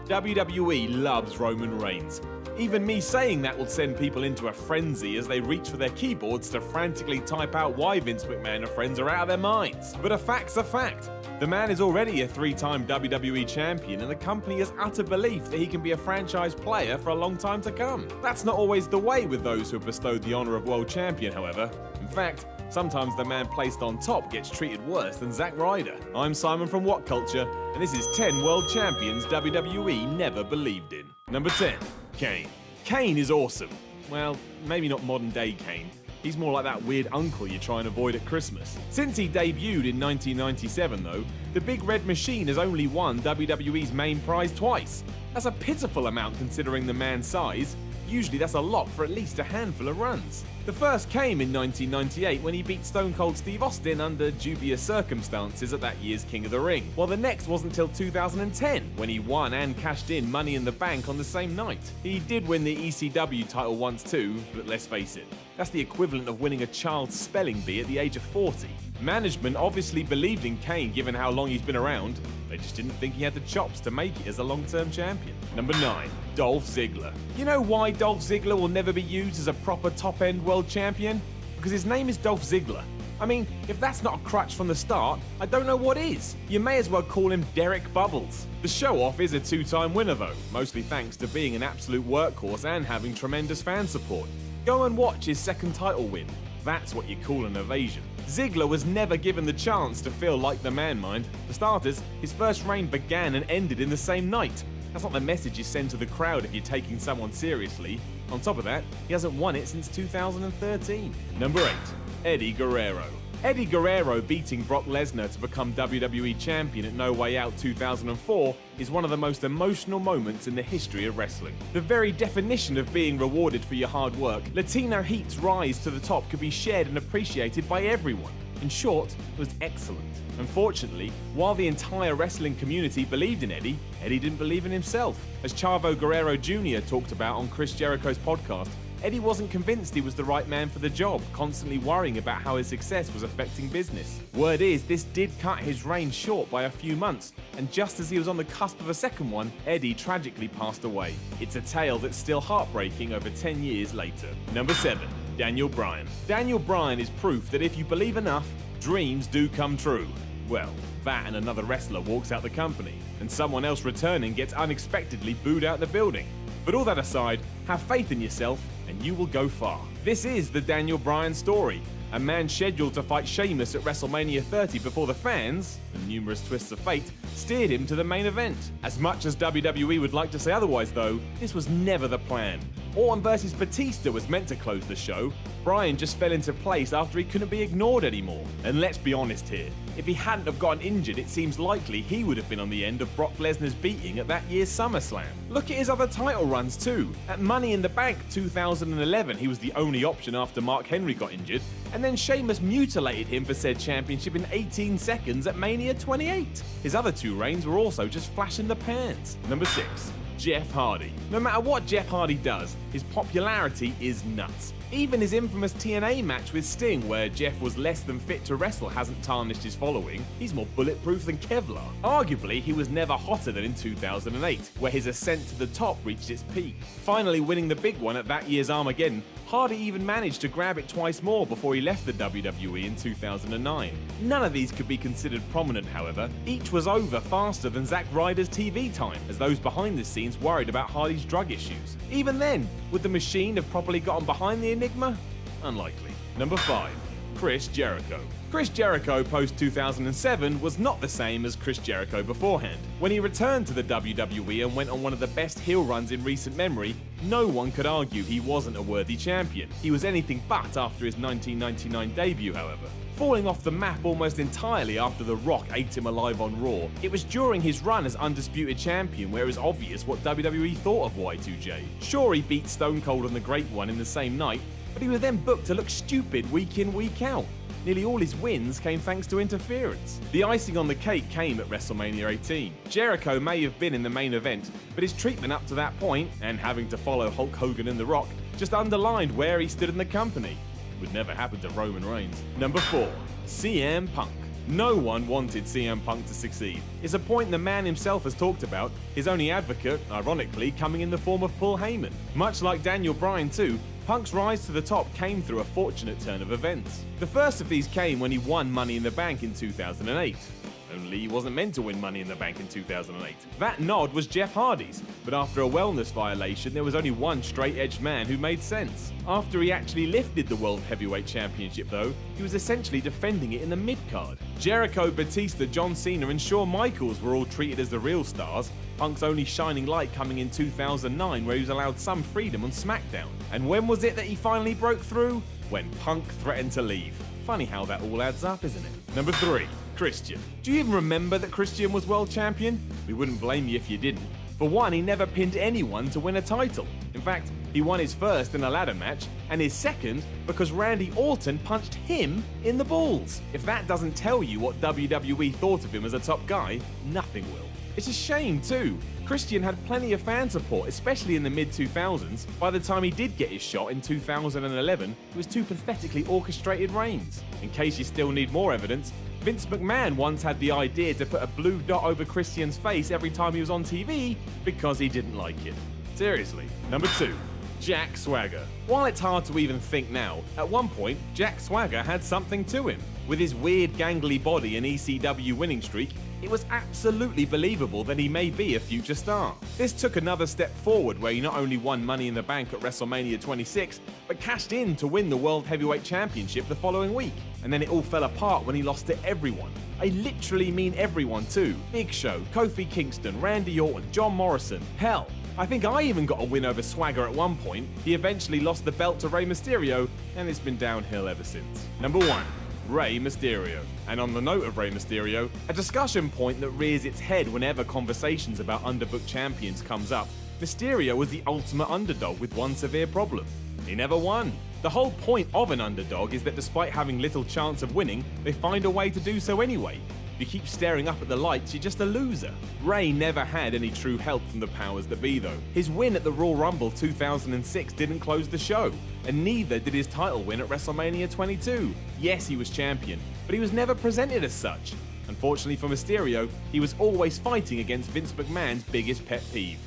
WWE loves Roman Reigns. Even me saying that will send people into a frenzy as they reach for their keyboards to frantically type out why Vince McMahon and friends are out of their minds. But a fact's a fact. The man is already a 3-time WWE champion, and the company has utter belief that he can be a franchise player for a long time to come. That's not always the way with those who have bestowed the honor of world champion, however. In fact, sometimes the man placed on top gets treated worse than Zack Ryder. I'm Simon from What Culture, and this is 10 world champions WWE never believed in. Number 10. Kane. Kane is awesome. Well, maybe not modern day Kane. He's more like that weird uncle you try and avoid at Christmas. Since he debuted in 1997 though, the Big Red Machine has only won WWE's main prize twice. That's a pitiful amount considering the man's size. Usually that's a lot for at least a handful of runs. The first came in 1998 when he beat Stone Cold Steve Austin under dubious circumstances at that year's King of the Ring, while the next wasn't until 2010 when he won and cashed in Money in the Bank on the same night. He did win the ECW title once too, but let's face it, that's the equivalent of winning a child's spelling bee at the age of 40. Management obviously believed in Kane given how long he's been around. They just didn't think he had the chops to make it as a long-term champion. Number 9. Dolph Ziggler. You know why Dolph Ziggler will never be used as a proper top-end world champion? Because his name is Dolph Ziggler. I mean, if that's not a crutch from the start, I don't know what is. You may as well call him Derek Bubbles. The show-off is a 2-time winner though, mostly thanks to being an absolute workhorse and having tremendous fan support. Go and watch his second title win. That's what you call an evasion. Ziggler was never given the chance to feel like the man, mind. For starters, his first reign began and ended in the same night. That's not the message you send to the crowd if you're taking someone seriously. On top of that, he hasn't won it since 2013. Number 8. Eddie Guerrero. Eddie Guerrero beating Brock Lesnar to become WWE Champion at No Way Out 2004 is one of the most emotional moments in the history of wrestling. The very definition of being rewarded for your hard work, Latino Heat's rise to the top could be shared and appreciated by everyone. In short, it was excellent. Unfortunately, while the entire wrestling community believed in Eddie, Eddie didn't believe in himself. As Chavo Guerrero Jr. talked about on Chris Jericho's podcast, Eddie wasn't convinced he was the right man for the job, constantly worrying about how his success was affecting business. Word is, this did cut his reign short by a few months, and just as he was on the cusp of a second one, Eddie tragically passed away. It's a tale that's still heartbreaking over 10 years later. Number 7. Daniel Bryan. Daniel Bryan is proof that if you believe enough, dreams do come true. Well, that and another wrestler walks out the company, and someone else returning gets unexpectedly booed out the building. But all that aside, have faith in yourself and you will go far. This is the Daniel Bryan story. A man scheduled to fight Sheamus at WrestleMania 30 before the fans, and numerous twists of fate, steered him to the main event. As much as WWE would like to say otherwise though, this was never the plan. Orton vs Batista was meant to close the show. Bryan just fell into place after he couldn't be ignored anymore. And let's be honest here, if he hadn't have gotten injured, it seems likely he would have been on the end of Brock Lesnar's beating at that year's SummerSlam. Look at his other title runs too. At Money in the Bank 2011, he was the only option after Mark Henry got injured, and then Sheamus mutilated him for said championship in 18 seconds at Mania 28. His other 2 reigns were also just flash in the pans. Number 6. Jeff Hardy. No matter what Jeff Hardy does, his popularity is nuts. Even his infamous TNA match with Sting, where Jeff was less than fit to wrestle, hasn't tarnished his following. He's more bulletproof than Kevlar. Arguably, he was never hotter than in 2008, where his ascent to the top reached its peak. Finally winning the big one at that year's Armageddon, Hardy even managed to grab it twice more before he left the WWE in 2009. None of these could be considered prominent, however. Each was over faster than Zack Ryder's TV time, as those behind the scenes worried about Hardy's drug issues. Even then, would the Machine have properly gotten behind the Enigma? Unlikely. Number 5. Chris Jericho. Chris Jericho post-2007 was not the same as Chris Jericho beforehand. When he returned to the WWE and went on one of the best heel runs in recent memory, no one could argue he wasn't a worthy champion. He was anything but after his 1999 debut, however. Falling off the map almost entirely after The Rock ate him alive on Raw, it was during his run as undisputed champion where it was obvious what WWE thought of Y2J. Sure, he beat Stone Cold on the Great One in the same night, but he was then booked to look stupid week in, week out. Nearly all his wins came thanks to interference. The icing on the cake came at WrestleMania 18. Jericho may have been in the main event, but his treatment up to that point, and having to follow Hulk Hogan and The Rock, just underlined where he stood in the company. It would never happen to Roman Reigns. Number 4. CM Punk. No one wanted CM Punk to succeed. It's a point the man himself has talked about, his only advocate, ironically, coming in the form of Paul Heyman. Much like Daniel Bryan too, Punk's rise to the top came through a fortunate turn of events. The first of these came when he won Money in the Bank in 2008. Only he wasn't meant to win Money in the Bank in 2008. That nod was Jeff Hardy's, but after a wellness violation, there was only one straight-edged man who made sense. After he actually lifted the World Heavyweight Championship though, he was essentially defending it in the mid-card. Jericho, Batista, John Cena and Shawn Michaels were all treated as the real stars, Punk's only shining light coming in 2009 where he was allowed some freedom on SmackDown. And when was it that he finally broke through? When Punk threatened to leave. Funny how that all adds up, isn't it? Number 3. Christian. Do you even remember that Christian was world champion? We wouldn't blame you if you didn't. For one, he never pinned anyone to win a title. In fact, he won his first in a ladder match, and his second because Randy Orton punched him in the balls. If that doesn't tell you what WWE thought of him as a top guy, nothing will. It's a shame too. Christian had plenty of fan support, especially in the mid-2000s. By the time he did get his shot in 2011, it was two pathetically orchestrated reigns. In case you still need more evidence, Vince McMahon once had the idea to put a blue dot over Christian's face every time he was on TV because he didn't like it. Seriously. Number 2. Jack Swagger. While it's hard to even think now, at one point, Jack Swagger had something to him. With his weird gangly body and ECW winning streak, it was absolutely believable that he may be a future star. This took another step forward where he not only won Money in the Bank at WrestleMania 26, but cashed in to win the World Heavyweight Championship the following week. And then it all fell apart when he lost to everyone. I literally mean everyone too. Big Show, Kofi Kingston, Randy Orton, John Morrison. Hell, I think I even got a win over Swagger at one point. He eventually lost the belt to Rey Mysterio, and it's been downhill ever since. Number 1. Rey Mysterio. And on the note of Rey Mysterio, a discussion point that rears its head whenever conversations about underbooked champions comes up, Mysterio was the ultimate underdog with one severe problem. He never won. The whole point of an underdog is that despite having little chance of winning, they find a way to do so anyway. If you keep staring up at the lights, you're just a loser. Rey never had any true help from the powers that be though. His win at the Royal Rumble 2006 didn't close the show, and neither did his title win at WrestleMania 22. Yes, he was champion, but he was never presented as such. Unfortunately for Mysterio, he was always fighting against Vince McMahon's biggest pet peeve,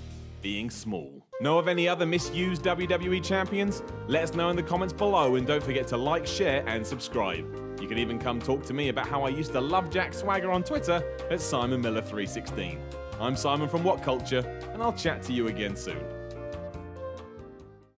being small. Know of any other misused WWE champions? Let us know in the comments below, and don't forget to like, share and subscribe. You can even come talk to me about how I used to love Jack Swagger on Twitter at SimonMiller316. I'm Simon from What Culture, and I'll chat to you again soon.